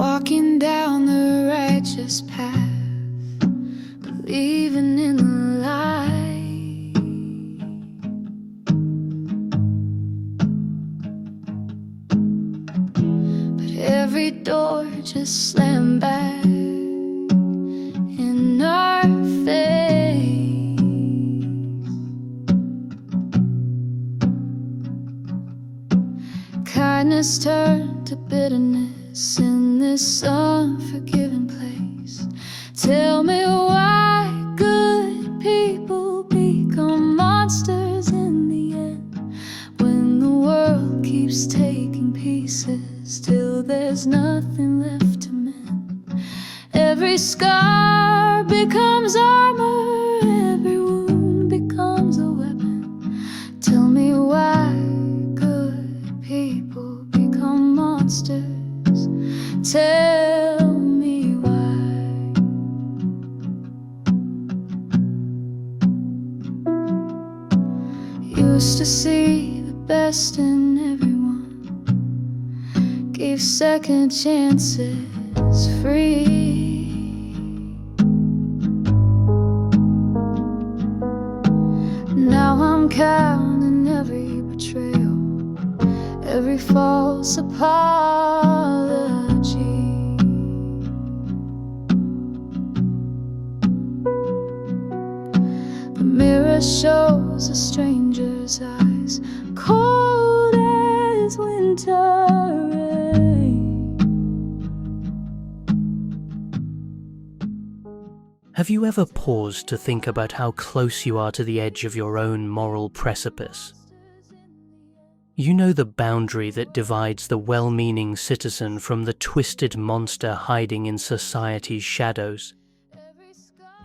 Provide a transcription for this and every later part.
walking down the righteous path, believing in the light. But every door just slammed back in our face. Kindness turned to bitterness in this unforgiving place. Tell me why good people become monsters in the end, when the world keeps taking pieces till there's nothing left to mend. Every scar becomes armor, every wound becomes a weapon. Tell me why good people become monsters. Tell me why. Used to see the best in everyone, gave second chances free. Now I'm counting every betrayal, every false apology. The mirror shows a stranger's eyes, cold as winter rain. Have you ever paused to think about how close you are to the edge of your own moral precipice? You know the boundary that divides the well-meaning citizen from the twisted monster hiding in society's shadows.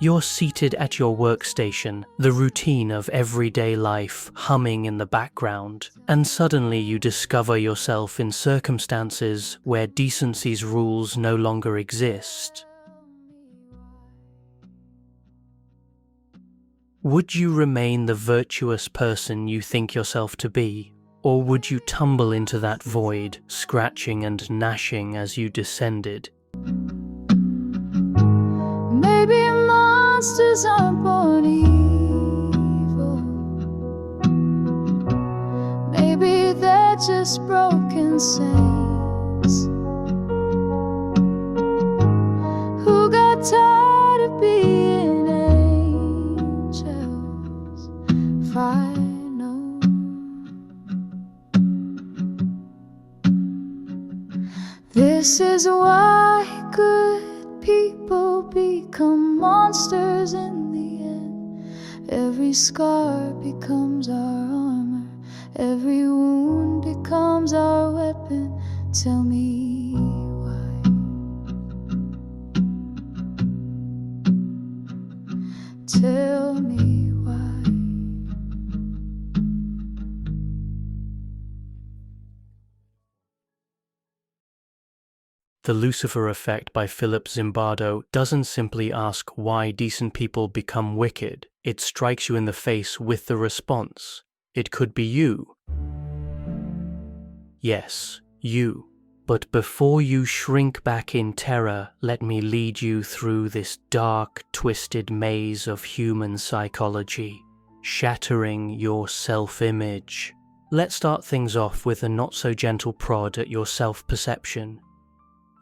You're seated at your workstation, the routine of everyday life humming in the background, and suddenly you discover yourself in circumstances where decency's rules no longer exist. Would you remain the virtuous person you think yourself to be? Or would you tumble into that void, scratching and gnashing as you descended? Maybe monsters aren't born evil. Maybe they're just broken saints who got tired of being angels. This is why good people become monsters in the end. Every scar becomes our armor, every wound becomes our weapon. Tell me why. Tell me why. The Lucifer Effect by Philip Zimbardo doesn't simply ask why decent people become wicked. It strikes you in the face with the response. It could be you. Yes, you. But before you shrink back in terror, let me lead you through this dark, twisted maze of human psychology, shattering your self-image. Let's start things off with a not-so-gentle prod at your self-perception.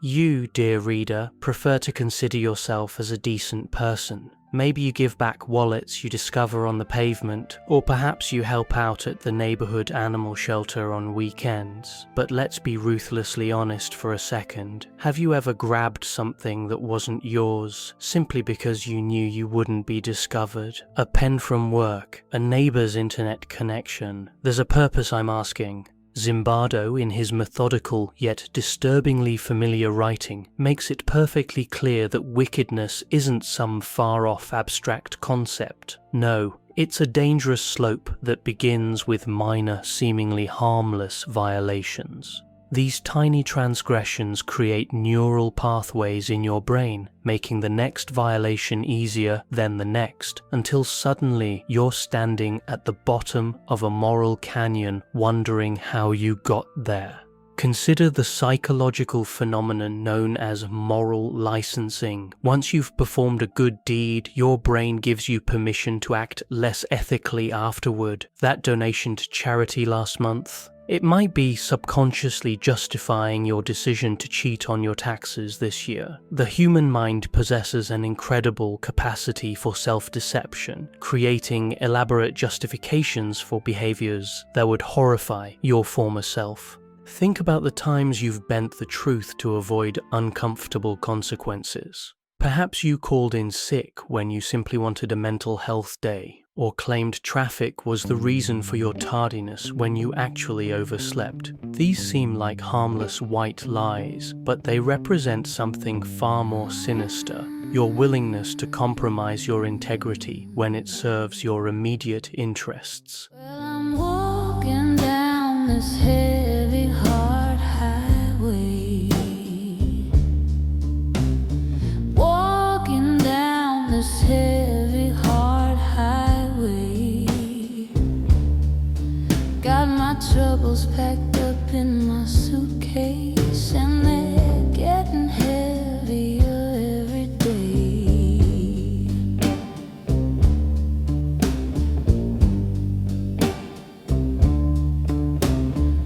You, dear reader, prefer to consider yourself as a decent person. Maybe you give back wallets you discover on the pavement, or perhaps you help out at the neighborhood animal shelter on weekends. But let's be ruthlessly honest for a second. Have you ever grabbed something that wasn't yours, simply because you knew you wouldn't be discovered? A pen from work, a neighbor's internet connection. There's a purpose I'm asking. Zimbardo, in his methodical yet disturbingly familiar writing, makes it perfectly clear that wickedness isn't some far-off abstract concept. No, it's a dangerous slope that begins with minor, seemingly harmless violations. These tiny transgressions create neural pathways in your brain, making the next violation easier than the next, until suddenly you're standing at the bottom of a moral canyon wondering how you got there. Consider the psychological phenomenon known as moral licensing. Once you've performed a good deed, your brain gives you permission to act less ethically afterward. That donation to charity last month, it might be subconsciously justifying your decision to cheat on your taxes this year. The human mind possesses an incredible capacity for self-deception, creating elaborate justifications for behaviors that would horrify your former self. Think about the times you've bent the truth to avoid uncomfortable consequences. Perhaps you called in sick when you simply wanted a mental health day, or claimed traffic was the reason for your tardiness when you actually overslept. These seem like harmless white lies, but they represent something far more sinister: your willingness to compromise your integrity when it serves your immediate interests. Well, I'm walking down this heavy hard highway, walking down this heavy hard highway. Got my troubles packed up in my suitcase, and they're getting heavier every day.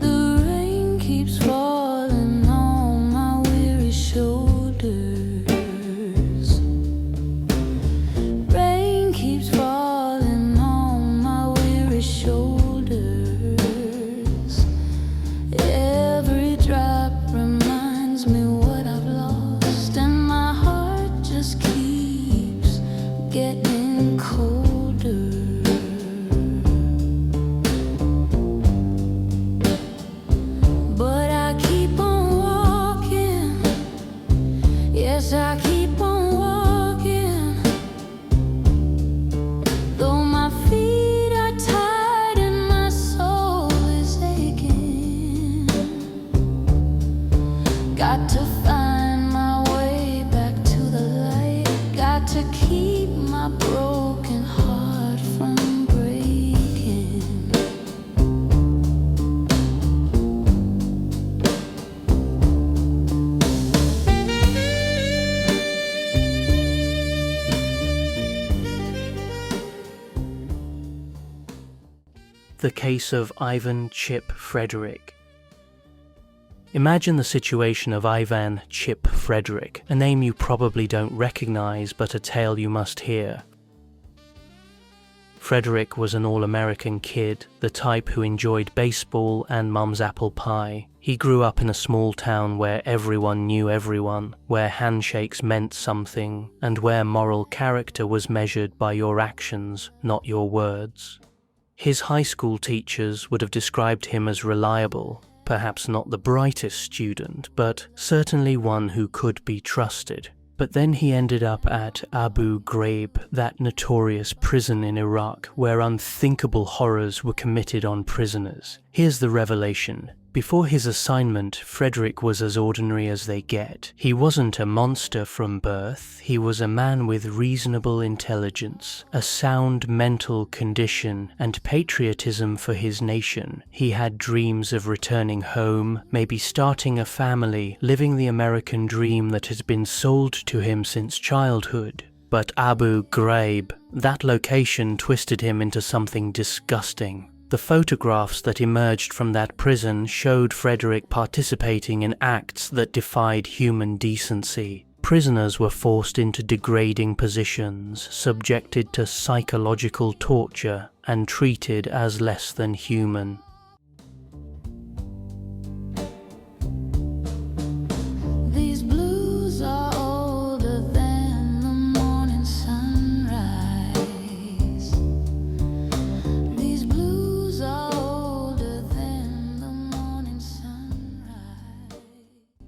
The rain keeps falling on my weary shoulders. Rain keeps falling on my weary shoulders. Every drop reminds me what I've lost, and my heart just keeps getting colder. But I keep on walking, yes, I keep on walking. Though my feet are tired and my soul is aching, got to find my way back to the light. Got to keep my broken heart from breaking. The case of Ivan Chip Frederick. Imagine the situation of Ivan Chip Frederick, a name you probably don't recognize, but a tale you must hear. Frederick was an all-American kid, the type who enjoyed baseball and mum's apple pie. He grew up in a small town where everyone knew everyone, where handshakes meant something, and where moral character was measured by your actions, not your words. His high school teachers would have described him as reliable, perhaps not the brightest student, but certainly one who could be trusted. But then he ended up at Abu Ghraib, that notorious prison in Iraq where unthinkable horrors were committed on prisoners. Here's the revelation. Before his assignment, Frederick was as ordinary as they get. He wasn't a monster from birth, he was a man with reasonable intelligence, a sound mental condition, and patriotism for his nation. He had dreams of returning home, maybe starting a family, living the American dream that has been sold to him since childhood. But Abu Ghraib, that location twisted him into something disgusting. The photographs that emerged from that prison showed Frederick participating in acts that defied human decency. Prisoners were forced into degrading positions, subjected to psychological torture, and treated as less than human. These blues are older than the morning sunrise. These blues are older than the morning sunrise.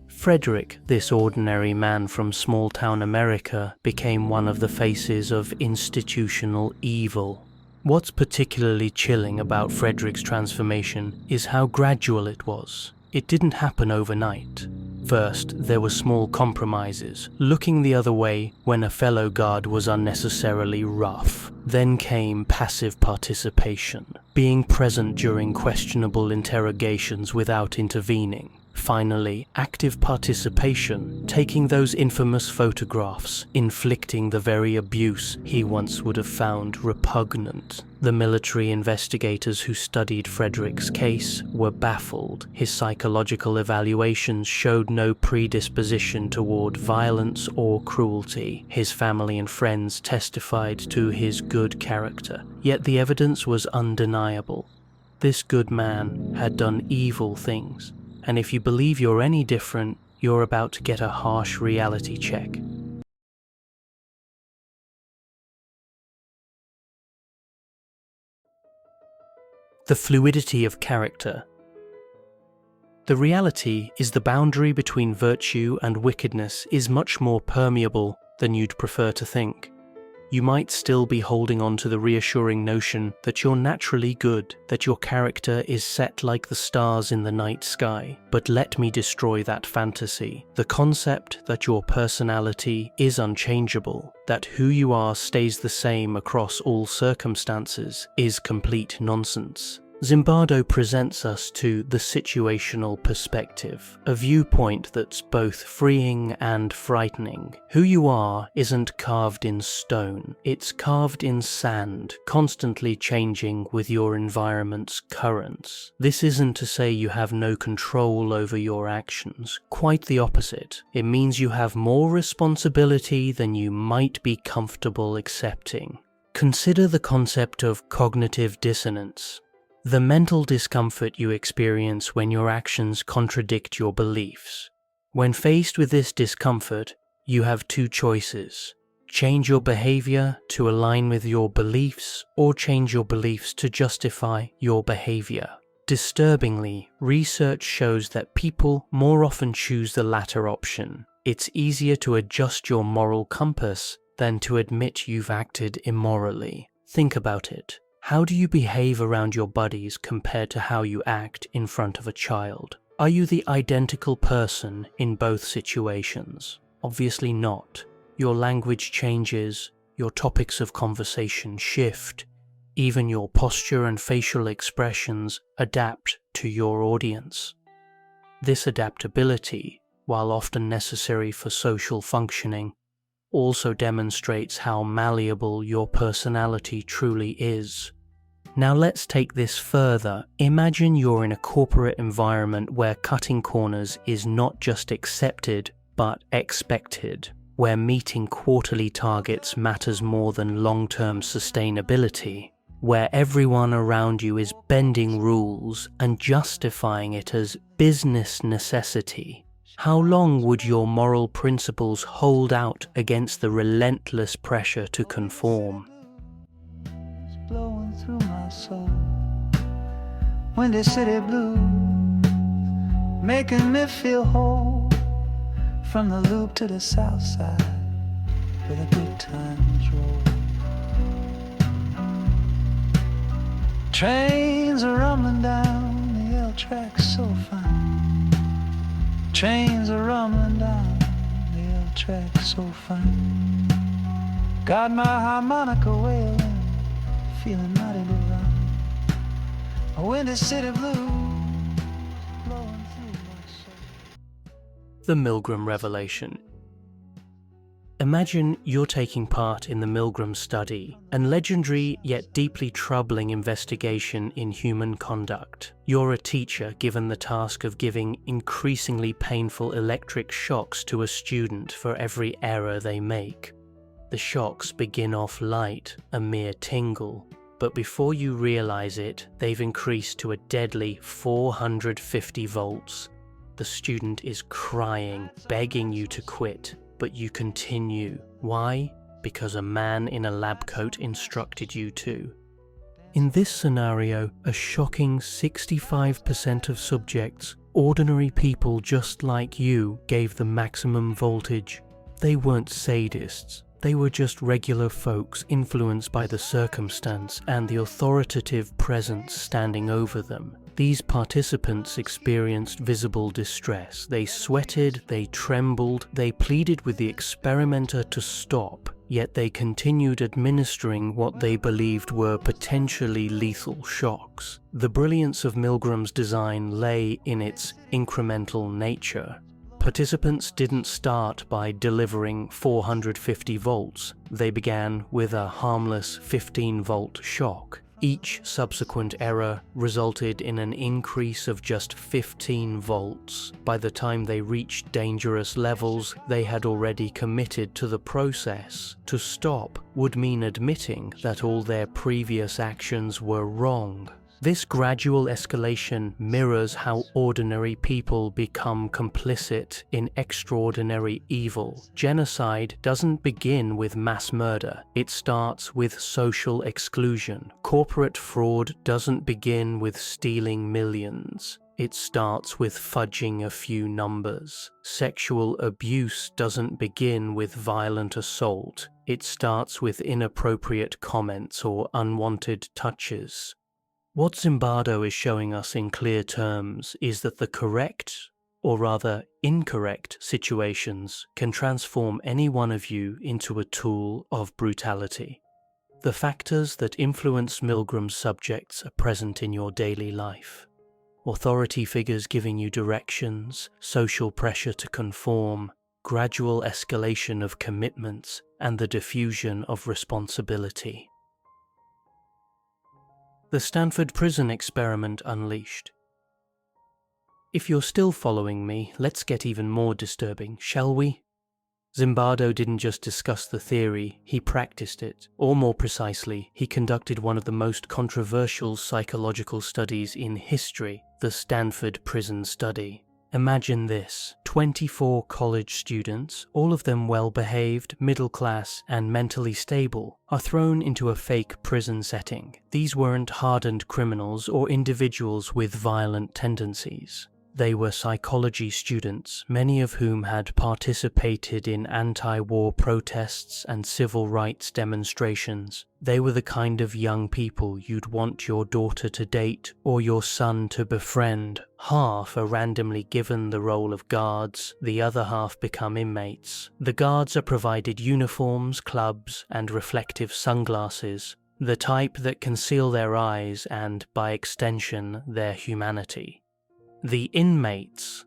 Frederick, this ordinary man from small-town America, became one of the faces of institutional evil. What's particularly chilling about Frederick's transformation is how gradual it was. It didn't happen overnight. First, there were small compromises, looking the other way when a fellow guard was unnecessarily rough. Then came passive participation, being present during questionable interrogations without intervening. Finally, active participation, taking those infamous photographs, inflicting the very abuse he once would have found repugnant. The military investigators who studied Frederick's case were baffled. His psychological evaluations showed no predisposition toward violence or cruelty. His family and friends testified to his good character, yet the evidence was undeniable. This good man had done evil things, and if you believe you're any different, you're about to get a harsh reality check. The fluidity of character. The reality is the boundary between virtue and wickedness is much more permeable than you'd prefer to think. You might still be holding on to the reassuring notion that you're naturally good, that your character is set like the stars in the night sky. But let me destroy that fantasy. The concept that your personality is unchangeable, that who you are stays the same across all circumstances, is complete nonsense. Zimbardo presents us to the situational perspective, a viewpoint that's both freeing and frightening. Who you are isn't carved in stone, it's carved in sand, constantly changing with your environment's currents. This isn't to say you have no control over your actions, quite the opposite. It means you have more responsibility than you might be comfortable accepting. Consider the concept of cognitive dissonance. The mental discomfort you experience when your actions contradict your beliefs. When faced with this discomfort, you have two choices: change your behavior to align with your beliefs, or change your beliefs to justify your behavior. Disturbingly, research shows that people more often choose the latter option. It's easier to adjust your moral compass than to admit you've acted immorally. Think about it. How do you behave around your buddies compared to how you act in front of a child? Are you the identical person in both situations? Obviously not. Your language changes, your topics of conversation shift, even your posture and facial expressions adapt to your audience. This adaptability, while often necessary for social functioning, also demonstrates how malleable your personality truly is. Now let's take this further. Imagine you're in a corporate environment where cutting corners is not just accepted, but expected, where meeting quarterly targets matters more than long-term sustainability, where everyone around you is bending rules and justifying it as business necessity. How long would your moral principles hold out against the relentless pressure to conform? Blowing through my soul, Windy City blues, making me feel whole. From the loop to the south side, where the good times roll. Trains are rumbling down the L track so fine. Trains are rumbling down the L track so fine. Got my harmonica wailing, feeling mighty divine. A Windy City blues blowing through my soul. The Milgram revelation. Imagine you're taking part in the Milgram study, an legendary yet deeply troubling investigation in human conduct. You're a teacher given the task of giving increasingly painful electric shocks to a student for every error they make. The shocks begin off light, a mere tingle, but before you realize it, they've increased to a deadly 450 volts. The student is crying, begging you to quit, but you continue. Why? Because a man in a lab coat instructed you to. In this scenario, a shocking 65% of subjects, ordinary people just like you, gave the maximum voltage. They weren't sadists. They were just regular folks influenced by the circumstance and the authoritative presence standing over them. These participants experienced visible distress. They sweated, they trembled, they pleaded with the experimenter to stop, yet they continued administering what they believed were potentially lethal shocks. The brilliance of Milgram's design lay in its incremental nature. Participants didn't start by delivering 450 volts. They began with a harmless 15-volt shock. Each subsequent error resulted in an increase of just 15 volts. By the time they reached dangerous levels, they had already committed to the process. To stop would mean admitting that all their previous actions were wrong. This gradual escalation mirrors how ordinary people become complicit in extraordinary evil. Genocide doesn't begin with mass murder, it starts with social exclusion. Corporate fraud doesn't begin with stealing millions. It starts with fudging a few numbers. Sexual abuse doesn't begin with violent assault. It starts with inappropriate comments or unwanted touches. What Zimbardo is showing us in clear terms is that the correct, or rather incorrect, situations can transform any one of you into a tool of brutality. The factors that influence Milgram's subjects are present in your daily life. Authority figures giving you directions, social pressure to conform, gradual escalation of commitments, and the diffusion of responsibility. The Stanford prison experiment unleashed. If you're still following me, let's get even more disturbing, shall we? Zimbardo didn't just discuss the theory, he practiced it. Or more precisely, he conducted one of the most controversial psychological studies in history, the Stanford prison study. Imagine this: 24 college students, all of them well-behaved, middle-class, and mentally stable, are thrown into a fake prison setting. These weren't hardened criminals or individuals with violent tendencies. They were psychology students, many of whom had participated in anti-war protests and civil rights demonstrations. They were the kind of young people you'd want your daughter to date or your son to befriend. Half are randomly given the role of guards, the other half become inmates. The guards are provided uniforms, clubs, and reflective sunglasses, the type that conceal their eyes and, by extension, their humanity. The inmates,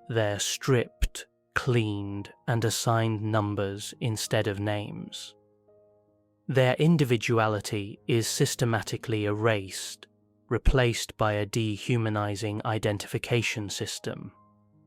they're stripped, cleaned, and assigned numbers instead of names. Their individuality is systematically erased, replaced by a dehumanizing identification system.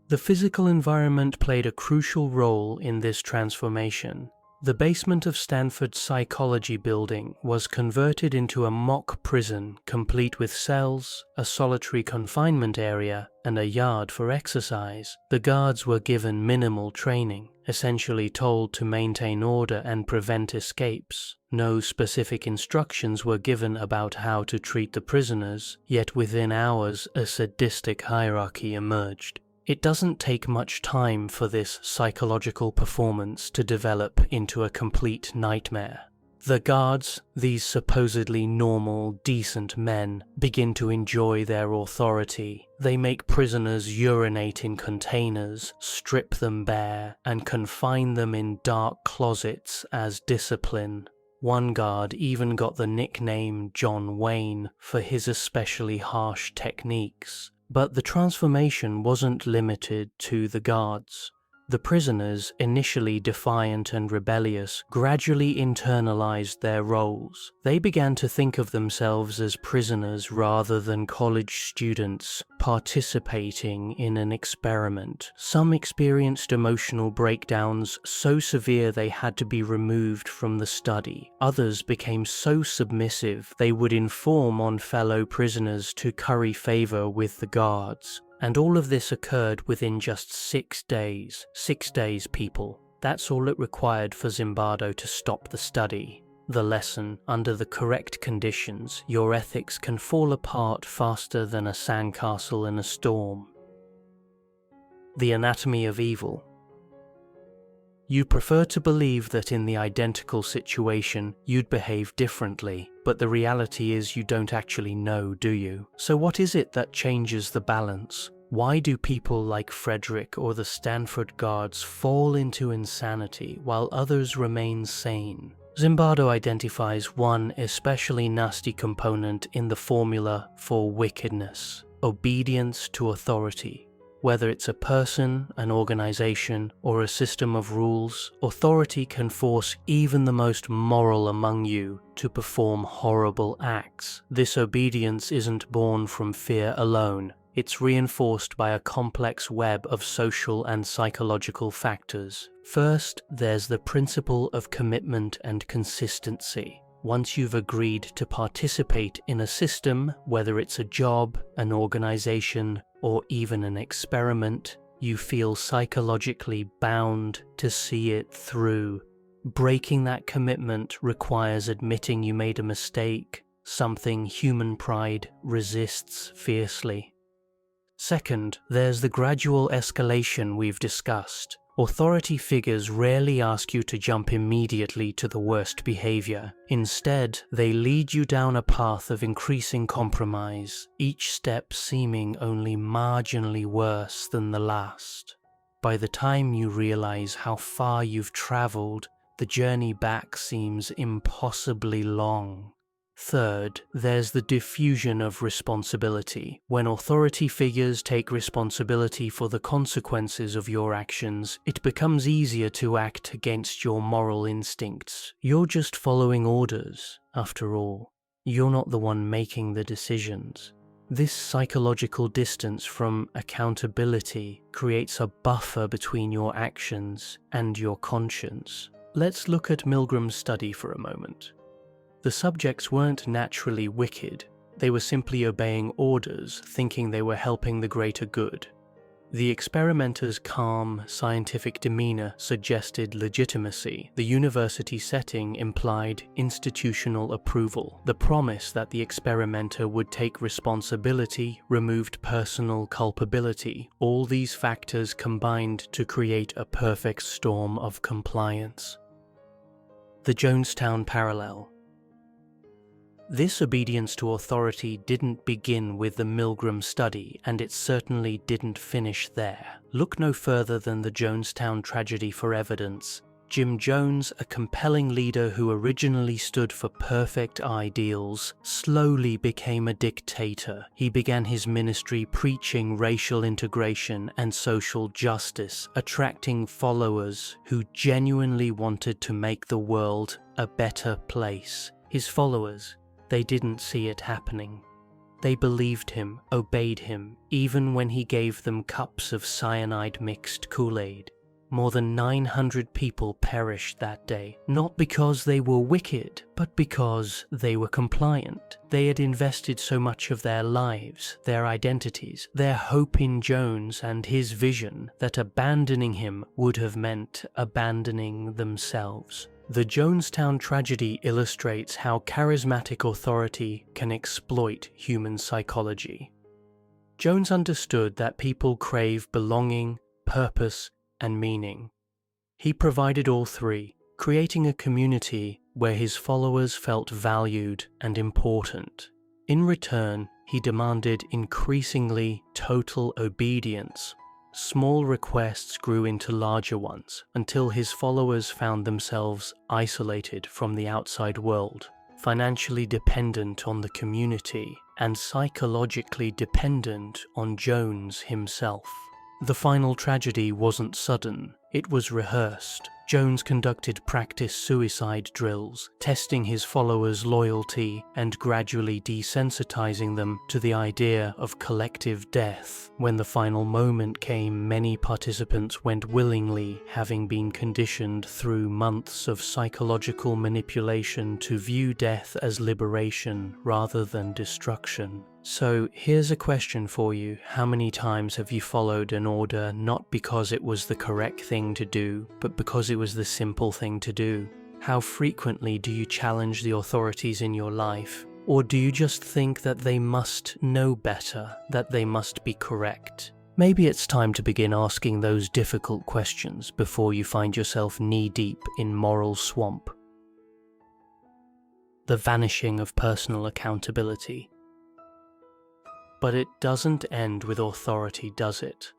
The physical environment played a crucial role in this transformation. The basement of Stanford's psychology building was converted into a mock prison complete with cells, a solitary confinement area, and a yard for exercise. The guards were given minimal training, essentially told to maintain order and prevent escapes. No specific instructions were given about how to treat the prisoners, yet within hours a sadistic hierarchy emerged. It doesn't take much time for this psychological performance to develop into a complete nightmare. The guards, these supposedly normal, decent men, begin to enjoy their authority. They make prisoners urinate in containers, strip them bare, and confine them in dark closets as discipline. One guard even got the nickname John Wayne for his especially harsh techniques. But the transformation wasn't limited to the guards. The prisoners, initially defiant and rebellious, gradually internalized their roles. They began to think of themselves as prisoners rather than college students participating in an experiment. Some experienced emotional breakdowns so severe they had to be removed from the study. Others became so submissive they would inform on fellow prisoners to curry favor with the guards. And all of this occurred within just 6 days. 6 days, people. That's all it required for Zimbardo to stop the study. The lesson: under the correct conditions, your ethics can fall apart faster than a sandcastle in a storm. The anatomy of evil. You prefer to believe that in the identical situation you'd behave differently, but the reality is you don't actually know, do you? So what is it that changes the balance? Why do people like Frederick or the Stanford guards fall into insanity while others remain sane? Zimbardo identifies one especially nasty component in the formula for wickedness: obedience to authority. Whether it's a person, an organization, or a system of rules, authority can force even the most moral among you to perform horrible acts. This obedience isn't born from fear alone. It's reinforced by a complex web of social and psychological factors. First, there's the principle of commitment and consistency. Once you've agreed to participate in a system, whether it's a job, an organization, or even an experiment, you feel psychologically bound to see it through. Breaking that commitment requires admitting you made a mistake, something human pride resists fiercely. Second, there's the gradual escalation we've discussed. Authority figures rarely ask you to jump immediately to the worst behavior. Instead, they lead you down a path of increasing compromise, each step seeming only marginally worse than the last. By the time you realize how far you've traveled, the journey back seems impossibly long. Third, there's the diffusion of responsibility. When authority figures take responsibility for the consequences of your actions, it becomes easier to act against your moral instincts. You're just following orders, after all. You're not the one making the decisions. This psychological distance from accountability creates a buffer between your actions and your conscience. Let's look at Milgram's study for a moment. The subjects weren't naturally wicked, they were simply obeying orders, thinking they were helping the greater good. The experimenters' calm, scientific demeanor suggested legitimacy. The university setting implied institutional approval. The promise that the experimenter would take responsibility removed personal culpability. All these factors combined to create a perfect storm of compliance. The Jonestown parallel. This obedience to authority didn't begin with the Milgram study, and it certainly didn't finish there. Look no further than the Jonestown tragedy for evidence. Jim Jones, a compelling leader who originally stood for perfect ideals, slowly became a dictator. He began his ministry preaching racial integration and social justice, attracting followers who genuinely wanted to make the world a better place. His followers, they didn't see it happening. They believed him, obeyed him, even when he gave them cups of cyanide-mixed Kool-Aid. More than 900 people perished that day, not because they were wicked, but because they were compliant. They had invested so much of their lives, their identities, their hope in Jones and his vision that abandoning him would have meant abandoning themselves. The Jonestown tragedy illustrates how charismatic authority can exploit human psychology. Jones understood that people crave belonging, purpose, and meaning. He provided all three, creating a community where his followers felt valued and important. In return, he demanded increasingly total obedience. Small requests grew into larger ones until his followers found themselves isolated from the outside world, financially dependent on the community, and psychologically dependent on Jones himself. The final tragedy wasn't sudden, it was rehearsed. Jones conducted practice suicide drills, testing his followers' loyalty and gradually desensitizing them to the idea of collective death. When the final moment came, many participants went willingly, having been conditioned through months of psychological manipulation to view death as liberation rather than destruction. So here's a question for you. How many times have you followed an order not because it was the correct thing to do, but because it was the simple thing to do? How frequently do you challenge the authorities in your life? Or do you just think that they must know better, that they must be correct? Maybe it's time to begin asking those difficult questions before you find yourself knee-deep in moral swamp. The vanishing of personal accountability. But it doesn't end with authority, does it?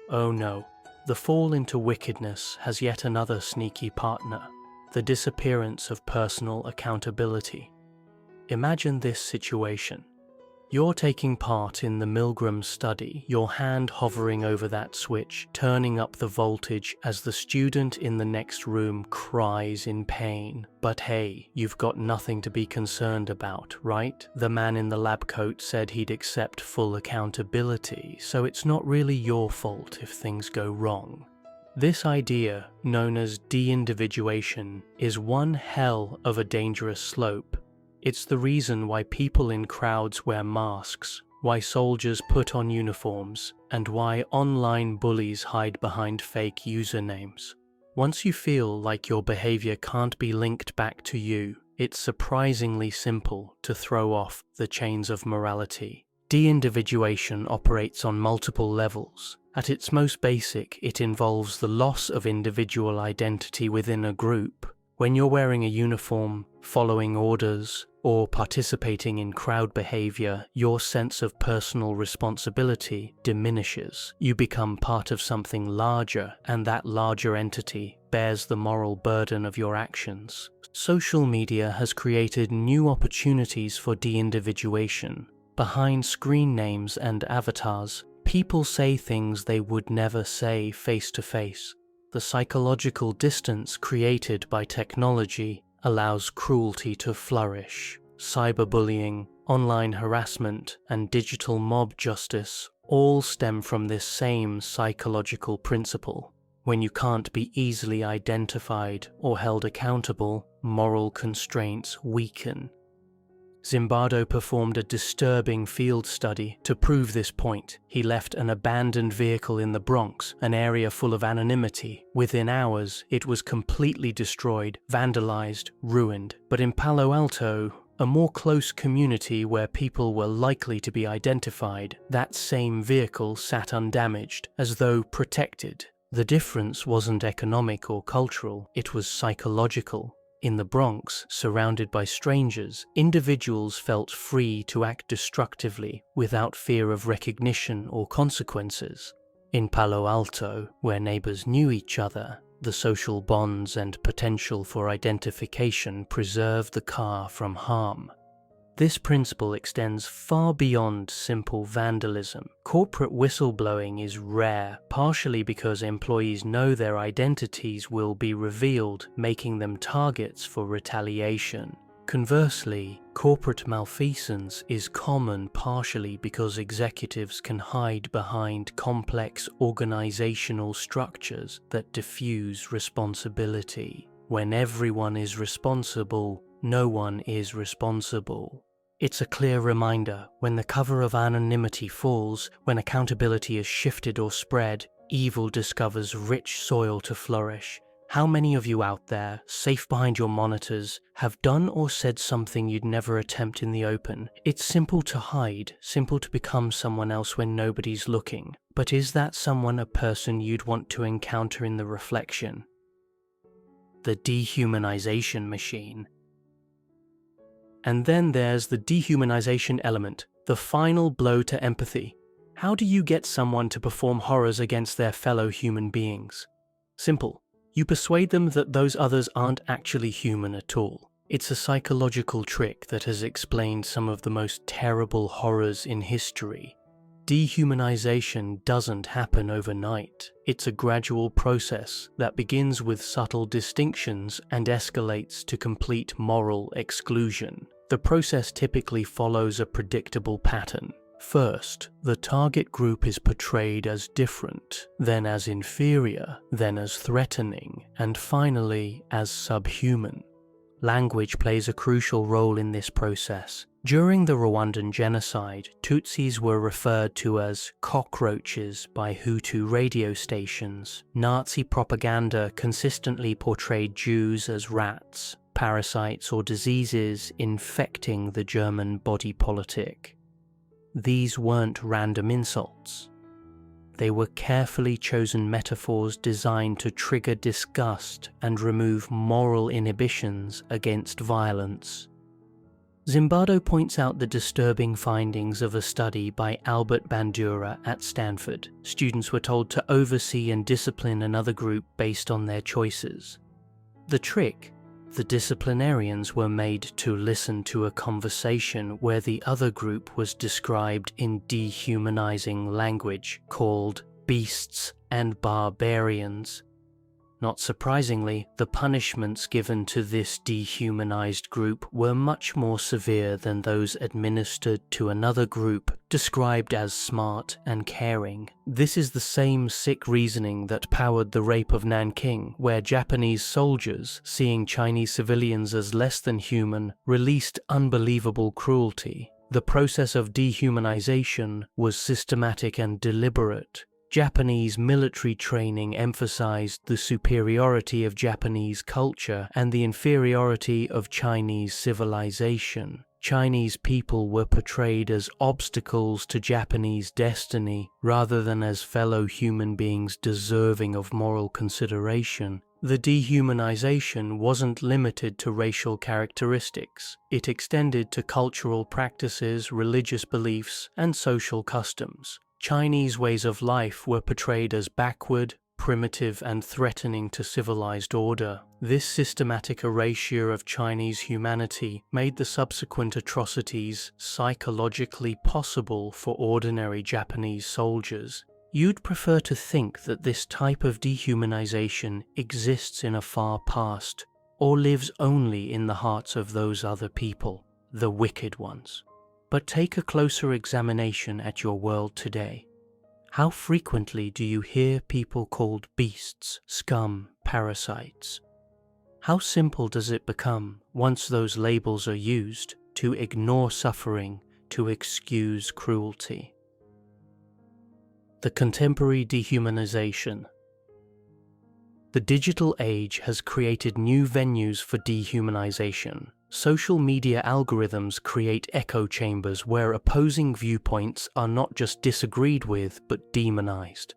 Oh no, the fall into wickedness has yet another sneaky partner, the disappearance of personal accountability. Imagine this situation. You're taking part in the Milgram study, your hand hovering over that switch, turning up the voltage as the student in the next room cries in pain. But hey, you've got nothing to be concerned about, right? The man in the lab coat said he'd accept full accountability, so it's not really your fault if things go wrong. This idea, known as de-individuation, is one hell of a dangerous slope. It's the reason why people in crowds wear masks, why soldiers put on uniforms, and why online bullies hide behind fake usernames. Once you feel like your behavior can't be linked back to you, it's surprisingly simple to throw off the chains of morality. De-individuation operates on multiple levels. At its most basic, it involves the loss of individual identity within a group. When you're wearing a uniform, following orders, or participating in crowd behavior, your sense of personal responsibility diminishes. You become part of something larger, and that larger entity bears the moral burden of your actions. Social media has created new opportunities for de-individuation. Behind screen names and avatars, people say things they would never say face to face. The psychological distance created by technology allows cruelty to flourish. Cyberbullying, online harassment, and digital mob justice all stem from this same psychological principle. When you can't be easily identified or held accountable, moral constraints weaken. Zimbardo performed a disturbing field study to prove this point. He left an abandoned vehicle in the Bronx, an area full of anonymity. Within hours, it was completely destroyed, vandalized, ruined. But in Palo Alto, a more close community where people were likely to be identified, that same vehicle sat undamaged, as though protected. The difference wasn't economic or cultural, it was psychological. In the Bronx, surrounded by strangers, individuals felt free to act destructively without fear of recognition or consequences. In Palo Alto, where neighbors knew each other, the social bonds and potential for identification preserved the car from harm. This principle extends far beyond simple vandalism. Corporate whistleblowing is rare, partially because employees know their identities will be revealed, making them targets for retaliation. Conversely, corporate malfeasance is common partially because executives can hide behind complex organizational structures that diffuse responsibility. When everyone is responsible, no one is responsible. It's a clear reminder, when the cover of anonymity falls, when accountability is shifted or spread, evil discovers rich soil to flourish. How many of you out there, safe behind your monitors, have done or said something you'd never attempt in the open? It's simple to hide, simple to become someone else when nobody's looking. But is that someone a person you'd want to encounter in the reflection? The dehumanization machine. And then there's the dehumanization element, the final blow to empathy. How do you get someone to perform horrors against their fellow human beings? Simple. You persuade them that those others aren't actually human at all. It's a psychological trick that has explained some of the most terrible horrors in history. Dehumanization doesn't happen overnight. It's a gradual process that begins with subtle distinctions and escalates to complete moral exclusion. The process typically follows a predictable pattern. First, the target group is portrayed as different, then as inferior, then as threatening, and finally as subhuman. Language plays a crucial role in this process. During the Rwandan genocide, Tutsis were referred to as cockroaches by Hutu radio stations. Nazi propaganda consistently portrayed Jews as rats, parasites or diseases infecting the German body politic. These weren't random insults. They were carefully chosen metaphors designed to trigger disgust and remove moral inhibitions against violence. Zimbardo points out the disturbing findings of a study by Albert Bandura at Stanford. Students were told to oversee and discipline another group based on their choices. The trick: the disciplinarians were made to listen to a conversation where the other group was described in dehumanizing language called beasts and barbarians. Not surprisingly, the punishments given to this dehumanized group were much more severe than those administered to another group described as smart and caring. This is the same sick reasoning that powered the rape of Nanking, where Japanese soldiers, seeing Chinese civilians as less than human, released unbelievable cruelty. The process of dehumanization was systematic and deliberate. Japanese military training emphasized the superiority of Japanese culture and the inferiority of Chinese civilization. Chinese people were portrayed as obstacles to Japanese destiny rather than as fellow human beings deserving of moral consideration. The dehumanization wasn't limited to racial characteristics. It extended to cultural practices, religious beliefs, and social customs. Chinese ways of life were portrayed as backward, primitive, and threatening to civilized order. This systematic erasure of Chinese humanity made the subsequent atrocities psychologically possible for ordinary Japanese soldiers. You'd prefer to think that this type of dehumanization exists in a far past, or lives only in the hearts of those other people, the wicked ones. But take a closer examination at your world today. How frequently do you hear people called beasts, scum, parasites? How simple does it become, once those labels are used, to ignore suffering, to excuse cruelty? The contemporary dehumanization. The digital age has created new venues for dehumanization. Social media algorithms create echo chambers where opposing viewpoints are not just disagreed with, but demonized.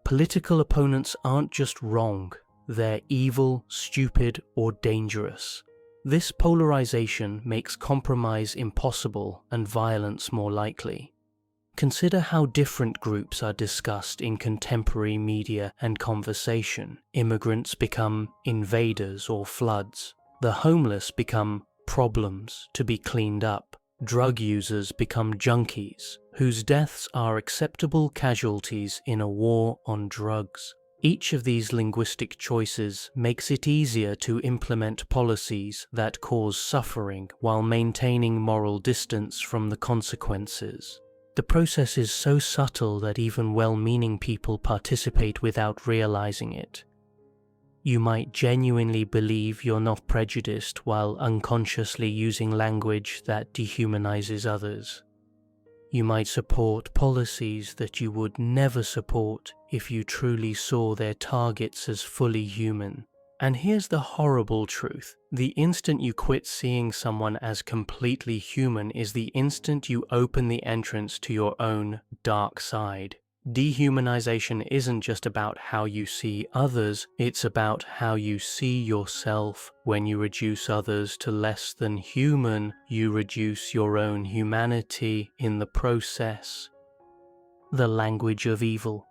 Political opponents aren't just wrong, they're evil, stupid, or dangerous. This polarization makes compromise impossible and violence more likely. Consider how different groups are discussed in contemporary media and conversation. Immigrants become invaders or floods. The homeless become problems to be cleaned up. Drug users become junkies, whose deaths are acceptable casualties in a war on drugs. Each of these linguistic choices makes it easier to implement policies that cause suffering while maintaining moral distance from the consequences. The process is so subtle that even well-meaning people participate without realizing it. You might genuinely believe you're not prejudiced while unconsciously using language that dehumanizes others. You might support policies that you would never support if you truly saw their targets as fully human. And here's the horrible truth. The instant you quit seeing someone as completely human is the instant you open the entrance to your own dark side. Dehumanization isn't just about how you see others, it's about how you see yourself. When you reduce others to less than human, you reduce your own humanity in the process. The language of evil.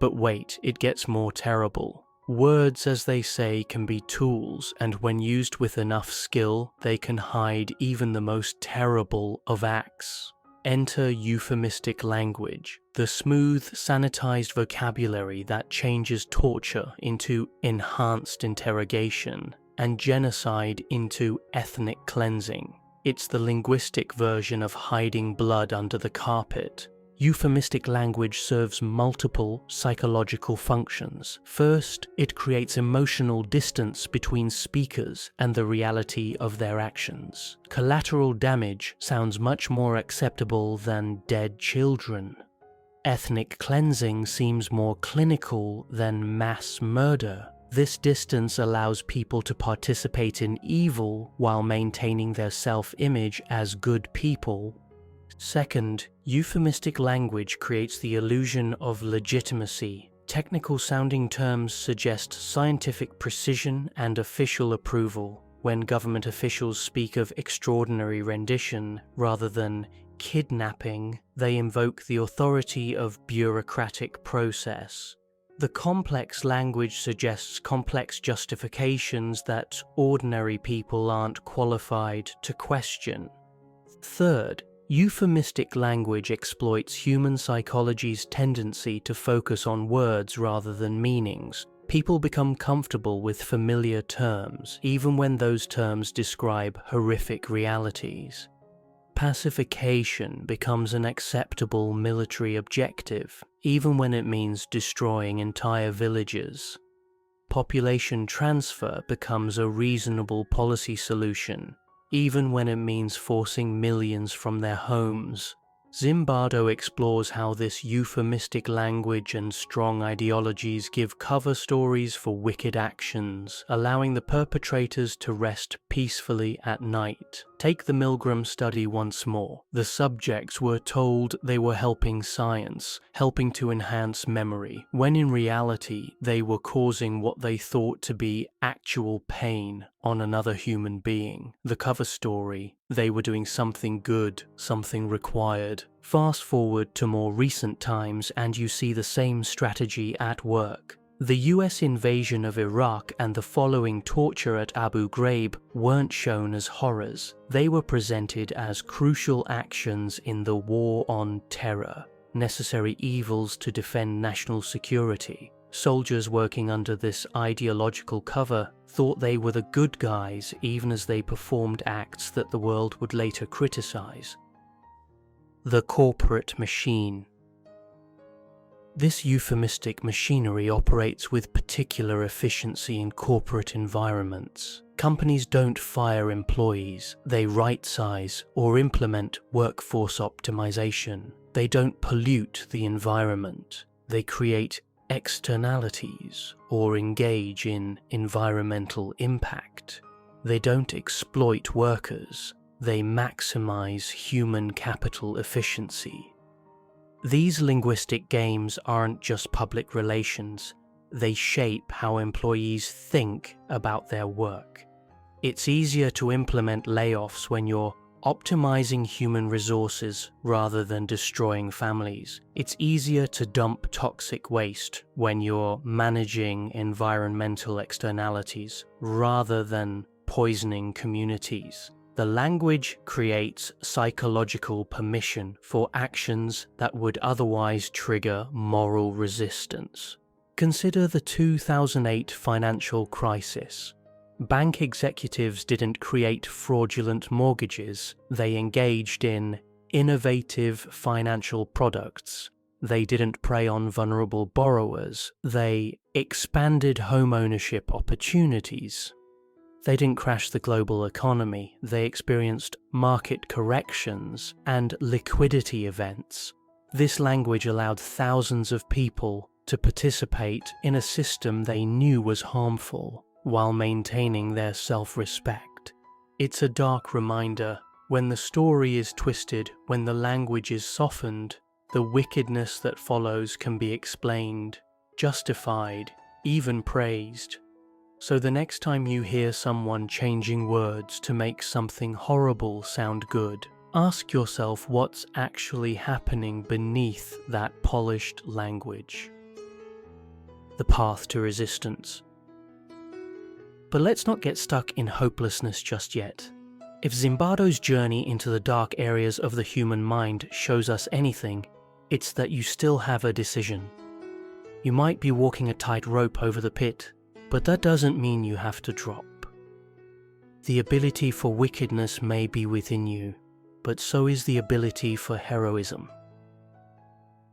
But wait, it gets more terrible. Words, as they say, can be tools, and when used with enough skill, they can hide even the most terrible of acts. Enter euphemistic language, the smooth, sanitized vocabulary that changes torture into enhanced interrogation, and genocide into ethnic cleansing. It's the linguistic version of hiding blood under the carpet. Euphemistic language serves multiple psychological functions. First, it creates emotional distance between speakers and the reality of their actions. Collateral damage sounds much more acceptable than dead children. Ethnic cleansing seems more clinical than mass murder. This distance allows people to participate in evil while maintaining their self-image as good people. Second, euphemistic language creates the illusion of legitimacy. Technical sounding terms suggest scientific precision and official approval. When government officials speak of extraordinary rendition rather than kidnapping, they invoke the authority of bureaucratic process. The complex language suggests complex justifications that ordinary people aren't qualified to question. Third, euphemistic language exploits human psychology's tendency to focus on words rather than meanings. People become comfortable with familiar terms, even when those terms describe horrific realities. Pacification becomes an acceptable military objective, even when it means destroying entire villages. Population transfer becomes a reasonable policy solution, even when it means forcing millions from their homes. Zimbardo explores how this euphemistic language and strong ideologies give cover stories for wicked actions, allowing the perpetrators to rest peacefully at night. Take the Milgram study once more. The subjects were told they were helping science, helping to enhance memory, when in reality they were causing what they thought to be actual pain on another human being. The cover story: they were doing something good, something required. Fast forward to more recent times and you see the same strategy at work. The US invasion of Iraq and the following torture at Abu Ghraib weren't shown as horrors. They were presented as crucial actions in the war on terror, necessary evils to defend national security. Soldiers working under this ideological cover thought they were the good guys even as they performed acts that the world would later criticize. The corporate machine. This euphemistic machinery operates with particular efficiency in corporate environments. Companies don't fire employees, they right-size or implement workforce optimization. They don't pollute the environment, they create externalities or engage in environmental impact. They don't exploit workers, they maximize human capital efficiency. These linguistic games aren't just public relations, they shape how employees think about their work. It's easier to implement layoffs when you're optimizing human resources rather than destroying families. It's easier to dump toxic waste when you're managing environmental externalities rather than poisoning communities. The language creates psychological permission for actions that would otherwise trigger moral resistance. Consider the 2008 financial crisis. Bank executives didn't create fraudulent mortgages, they engaged in innovative financial products. They didn't prey on vulnerable borrowers, they expanded home ownership opportunities. They didn't crash the global economy, they experienced market corrections and liquidity events. This language allowed thousands of people to participate in a system they knew was harmful, while maintaining their self-respect. It's a dark reminder: when the story is twisted, when the language is softened, the wickedness that follows can be explained, justified, even praised. So the next time you hear someone changing words to make something horrible sound good, ask yourself what's actually happening beneath that polished language. The path to resistance. But let's not get stuck in hopelessness just yet. If Zimbardo's journey into the dark areas of the human mind shows us anything, it's that you still have a decision. You might be walking a tightrope over the pit, but that doesn't mean you have to drop. The ability for wickedness may be within you, but so is the ability for heroism.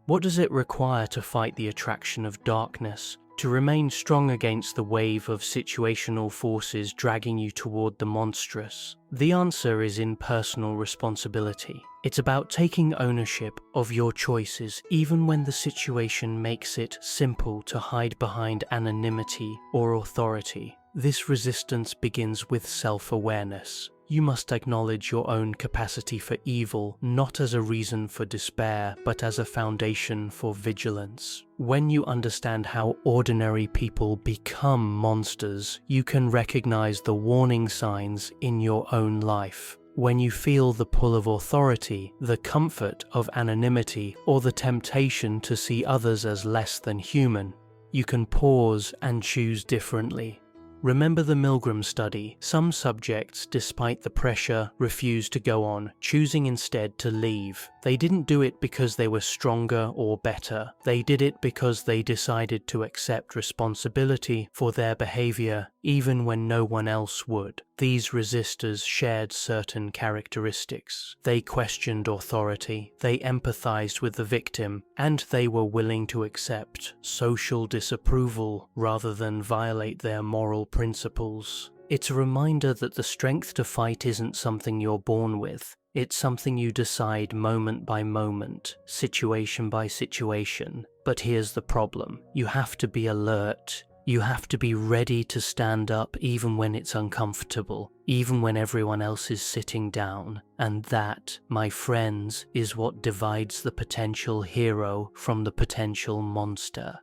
What does it require to fight the attraction of darkness, to remain strong against the wave of situational forces dragging you toward the monstrous? The answer is in personal responsibility. It's about taking ownership of your choices even when the situation makes it simple to hide behind anonymity or authority. This resistance begins with self-awareness. You must acknowledge your own capacity for evil, not as a reason for despair, but as a foundation for vigilance. When you understand how ordinary people become monsters, you can recognize the warning signs in your own life. When you feel the pull of authority, the comfort of anonymity, or the temptation to see others as less than human, you can pause and choose differently. Remember the Milgram study. Some subjects, despite the pressure, refused to go on, choosing instead to leave. They didn't do it because they were stronger or better. They did it because they decided to accept responsibility for their behavior, even when no one else would. These resistors shared certain characteristics. They questioned authority, they empathized with the victim, and they were willing to accept social disapproval rather than violate their moral principles. It's a reminder that the strength to fight isn't something you're born with. It's something you decide moment by moment, situation by situation. But here's the problem. You have to be alert. You have to be ready to stand up even when it's uncomfortable, even when everyone else is sitting down. And that, my friends, is what divides the potential hero from the potential monster.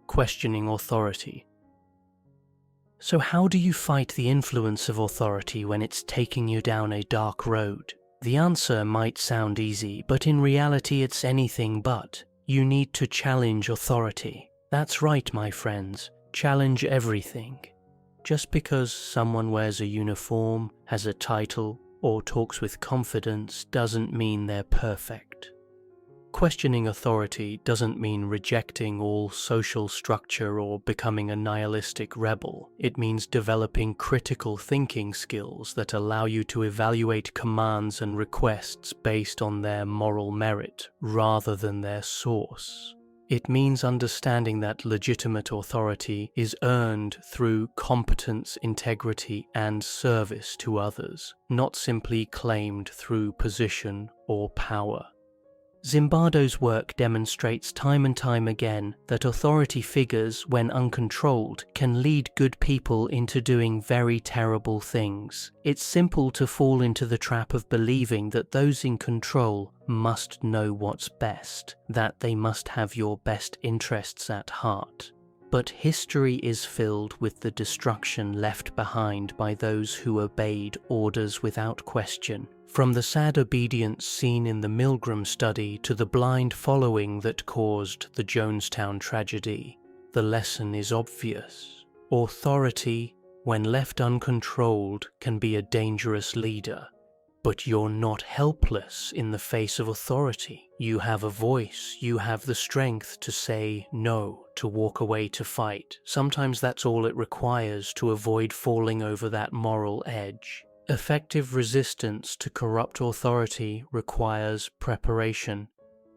Questioning authority. So how do you fight the influence of authority when it's taking you down a dark road? The answer might sound easy, but in reality it's anything but. You need to challenge authority. That's right, my friends. Challenge everything. Just because someone wears a uniform, has a title, or talks with confidence doesn't mean they're perfect. Questioning authority doesn't mean rejecting all social structure or becoming a nihilistic rebel. It means developing critical thinking skills that allow you to evaluate commands and requests based on their moral merit rather than their source. It means understanding that legitimate authority is earned through competence, integrity, and service to others, not simply claimed through position or power. Zimbardo's work demonstrates time and time again that authority figures, when uncontrolled, can lead good people into doing very terrible things. It's simple to fall into the trap of believing that those in control must know what's best, that they must have your best interests at heart. But history is filled with the destruction left behind by those who obeyed orders without question. From the sad obedience seen in the Milgram study to the blind following that caused the Jonestown tragedy, the lesson is obvious. Authority, when left uncontrolled, can be a dangerous leader. But you're not helpless in the face of authority. You have a voice, you have the strength to say no, to walk away to fight. Sometimes that's all it requires to avoid falling over that moral edge. Effective resistance to corrupt authority requires preparation.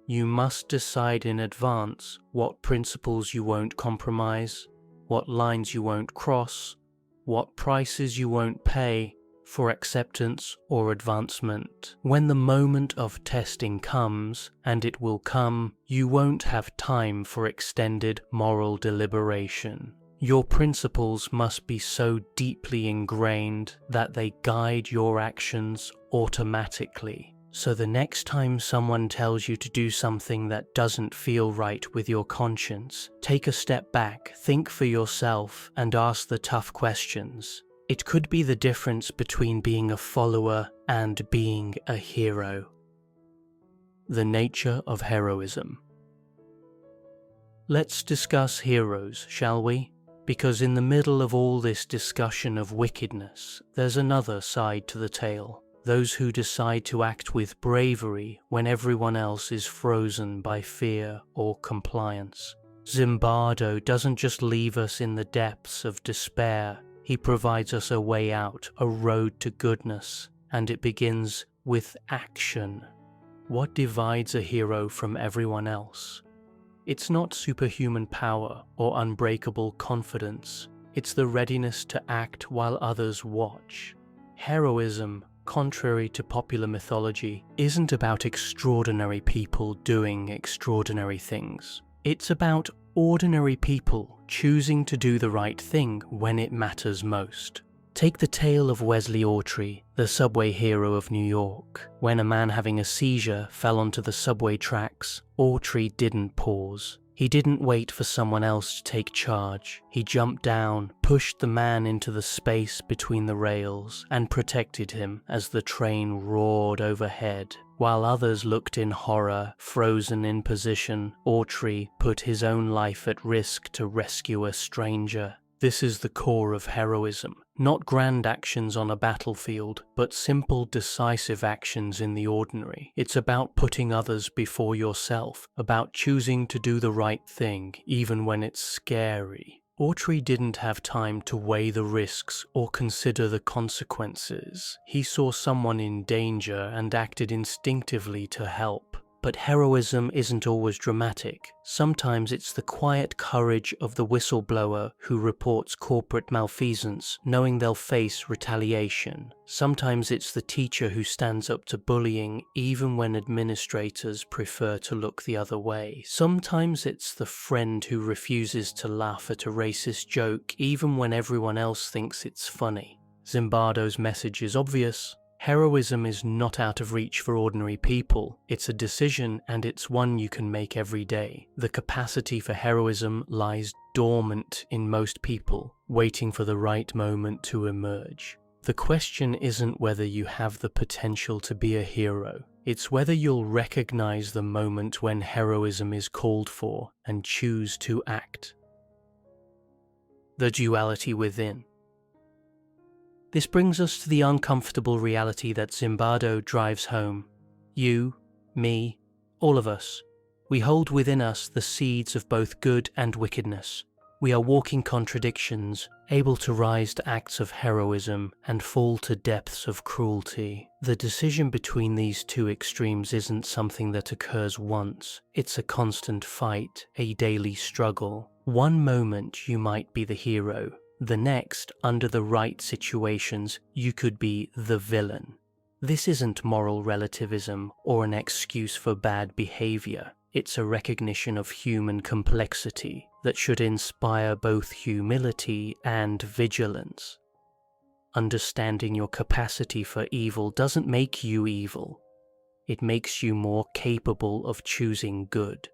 You must decide in advance what principles you won't compromise, what lines you won't cross, what prices you won't pay for acceptance or advancement. When the moment of testing comes, and it will come, you won't have time for extended moral deliberation. Your principles must be so deeply ingrained that they guide your actions automatically. So the next time someone tells you to do something that doesn't feel right with your conscience, take a step back, think for yourself, and ask the tough questions. It could be the difference between being a follower and being a hero. The nature of heroism. Let's discuss heroes, shall we? Because in the middle of all this discussion of wickedness, there's another side to the tale. Those who decide to act with bravery when everyone else is frozen by fear or compliance. Zimbardo doesn't just leave us in the depths of despair. He provides us a way out, a road to goodness, and it begins with action. What divides a hero from everyone else? It's not superhuman power or unbreakable confidence. It's the readiness to act while others watch. Heroism, contrary to popular mythology, isn't about extraordinary people doing extraordinary things. It's about ordinary people choosing to do the right thing when it matters most. Take the tale of Wesley Autry, the subway hero of New York. When a man having a seizure fell onto the subway tracks, Autry didn't pause. He didn't wait for someone else to take charge. He jumped down, pushed the man into the space between the rails, and protected him as the train roared overhead. While others looked in horror, frozen in position, Autry put his own life at risk to rescue a stranger. This is the core of heroism. Not grand actions on a battlefield, but simple, decisive actions in the ordinary. It's about putting others before yourself, about choosing to do the right thing, even when it's scary. Autry didn't have time to weigh the risks or consider the consequences. He saw someone in danger and acted instinctively to help. But heroism isn't always dramatic. Sometimes it's the quiet courage of the whistleblower who reports corporate malfeasance, knowing they'll face retaliation. Sometimes it's the teacher who stands up to bullying, even when administrators prefer to look the other way. Sometimes it's the friend who refuses to laugh at a racist joke, even when everyone else thinks it's funny. Zimbardo's message is obvious. Heroism is not out of reach for ordinary people. It's a decision, and it's one you can make every day. The capacity for heroism lies dormant in most people, waiting for the right moment to emerge. The question isn't whether you have the potential to be a hero. It's whether you'll recognize the moment when heroism is called for and choose to act. The duality within. This brings us to the uncomfortable reality that Zimbardo drives home. You, me, all of us. We hold within us the seeds of both good and wickedness. We are walking contradictions, able to rise to acts of heroism and fall to depths of cruelty. The decision between these two extremes isn't something that occurs once. It's a constant fight, a daily struggle. One moment you might be the hero. The next, under the right situations, you could be the villain. This isn't moral relativism or an excuse for bad behavior. It's a recognition of human complexity that should inspire both humility and vigilance. Understanding your capacity for evil doesn't make you evil. It makes you more capable of choosing good.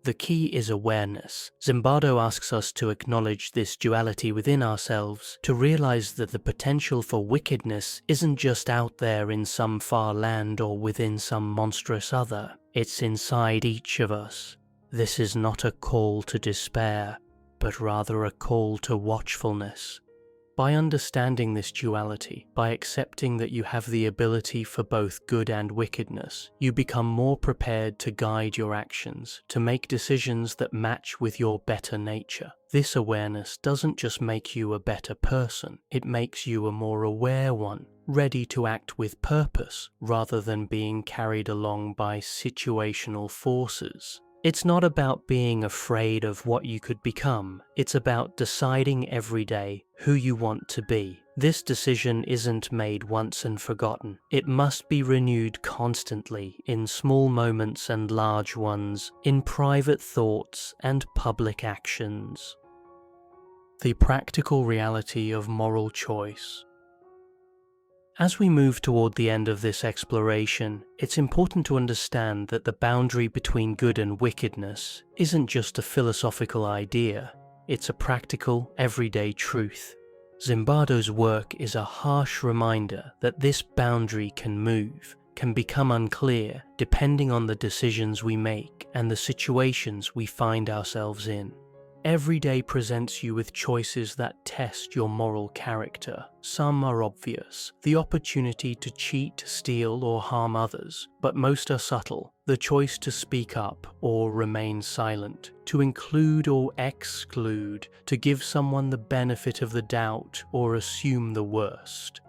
The key is awareness. Zimbardo asks us to acknowledge this duality within ourselves, to realize that the potential for wickedness isn't just out there in some far land or within some monstrous other. It's inside each of us. This is not a call to despair, but rather a call to watchfulness. By understanding this duality, by accepting that you have the ability for both good and wickedness, you become more prepared to guide your actions, to make decisions that match with your better nature. This awareness doesn't just make you a better person, it makes you a more aware one, ready to act with purpose, rather than being carried along by situational forces. It's not about being afraid of what you could become. It's about deciding every day who you want to be. This decision isn't made once and forgotten. It must be renewed constantly, in small moments and large ones, in private thoughts and public actions. The practical reality of moral choice. As we move toward the end of this exploration, it's important to understand that the boundary between good and wickedness isn't just a philosophical idea, it's a practical, everyday truth. Zimbardo's work is a harsh reminder that this boundary can move, can become unclear, depending on the decisions we make and the situations we find ourselves in. Every day presents you with choices that test your moral character. Some are obvious, the opportunity to cheat, steal, or harm others, but most are subtle. The choice to speak up or remain silent, to include or exclude, to give someone the benefit of the doubt or assume the worst.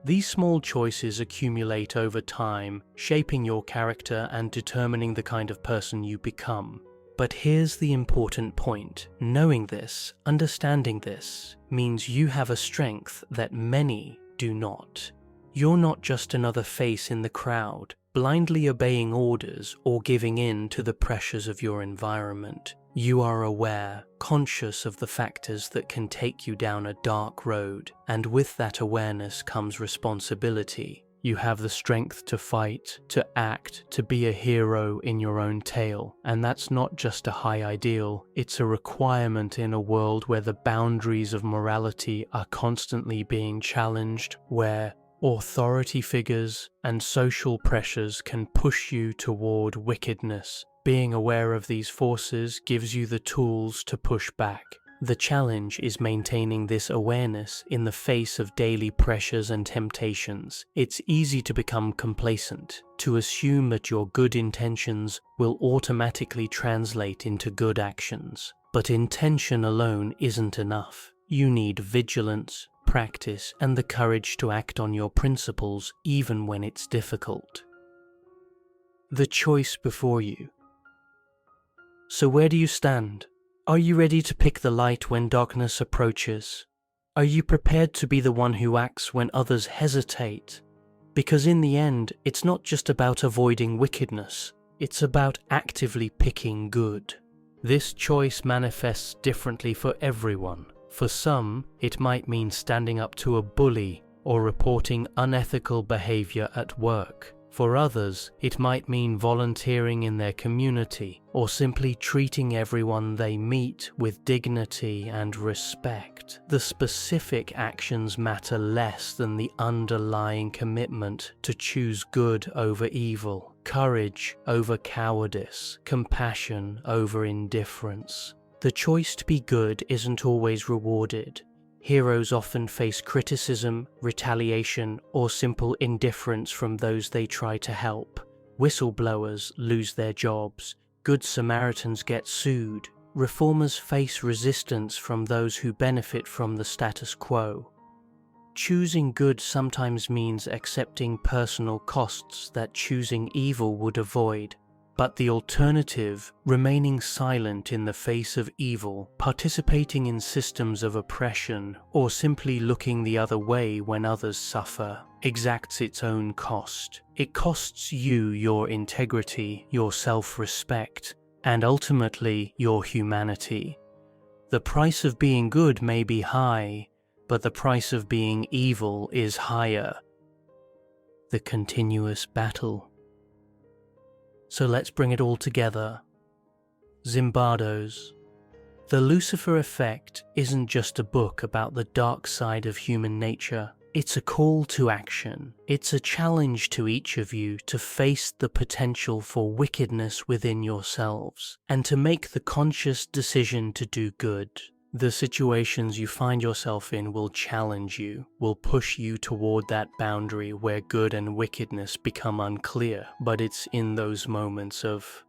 These small choices accumulate over time, shaping your character and determining the kind of person you become. But here's the important point. Knowing this, understanding this, means you have a strength that many do not. You're not just another face in the crowd, blindly obeying orders or giving in to the pressures of your environment. You are aware, conscious of the factors that can take you down a dark road, and with that awareness comes responsibility. You have the strength to fight, to act, to be a hero in your own tale, and that's not just a high ideal, it's a requirement in a world where the boundaries of morality are constantly being challenged, where authority figures and social pressures can push you toward wickedness. Being aware of these forces gives you the tools to push back. The challenge is maintaining this awareness in the face of daily pressures and temptations. It's easy to become complacent, to assume that your good intentions will automatically translate into good actions. But intention alone isn't enough. You need vigilance, practice, and the courage to act on your principles even when it's difficult. The choice before you. So where do you stand? Are you ready to pick the light when darkness approaches? Are you prepared to be the one who acts when others hesitate? Because in the end, it's not just about avoiding wickedness, it's about actively picking good. This choice manifests differently for everyone. For some, it might mean standing up to a bully or reporting unethical behavior at work. For others, it might mean volunteering in their community or simply treating everyone they meet with dignity and respect. The specific actions matter less than the underlying commitment to choose good over evil, courage over cowardice, compassion over indifference. The choice to be good isn't always rewarded. Heroes often face criticism, retaliation, or simple indifference from those they try to help. Whistleblowers lose their jobs, Good Samaritans get sued, reformers face resistance from those who benefit from the status quo. Choosing good sometimes means accepting personal costs that choosing evil would avoid. But the alternative, remaining silent in the face of evil, participating in systems of oppression, or simply looking the other way when others suffer, exacts its own cost. It costs you your integrity, your self-respect, and ultimately your humanity. The price of being good may be high, but the price of being evil is higher. The continuous battle. So let's bring it all together. Zimbardo's The Lucifer Effect isn't just a book about the dark side of human nature. It's a call to action. It's a challenge to each of you to face the potential for wickedness within yourselves and to make the conscious decision to do good. The situations you find yourself in will challenge you, will push you toward that boundary where good and wickedness become unclear, but it's in those moments of